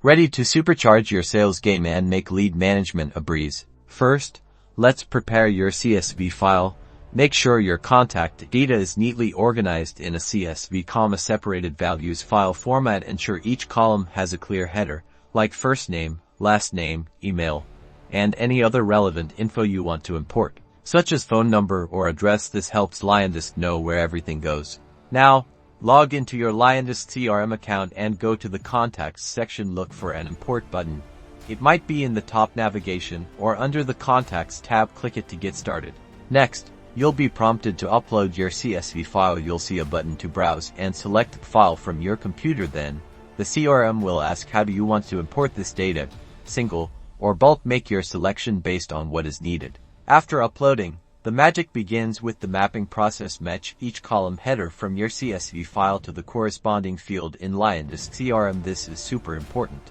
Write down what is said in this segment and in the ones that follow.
Ready to supercharge your sales game and make lead management a breeze? First, let's prepare your CSV file. Make sure your contact data is neatly organized in a CSV, separated values file format. Ensure each column has a clear header, like first name, last name, email, and any other relevant info you want to import, such as phone number or address. This helps Liondesk know where everything goes. Now, log into your Liondesk CRM account and go to the Contacts section. Look for an Import button. It might be in the top navigation or under the Contacts tab. Click it to get started. Next, you'll be prompted to upload your CSV file. You'll see a button to browse and select the file from your computer. Then, the CRM will ask how do you want to import this data, single or bulk. Make your selection based on what is needed. After uploading, the magic begins with the mapping process. Match each column header from your CSV file to the corresponding field in Liondesk CRM. This is super important.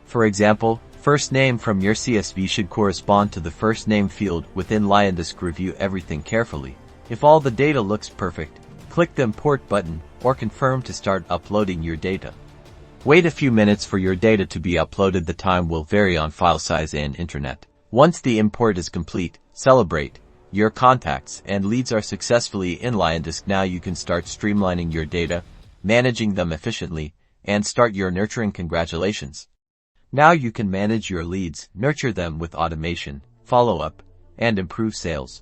For example, first name from your CSV should correspond to the first name field within Liondesk. Review everything carefully. If all the data looks perfect, click the Import button or confirm to start uploading your data. Wait a few minutes for your data to be uploaded. The time will vary on file size and internet. Once the import is complete, celebrate. Your contacts and leads are successfully in Liondesk. Now you can start streamlining your data, managing them efficiently, and start your nurturing. Congratulations! Now you can manage your leads, nurture them with automation, follow up, and improve sales.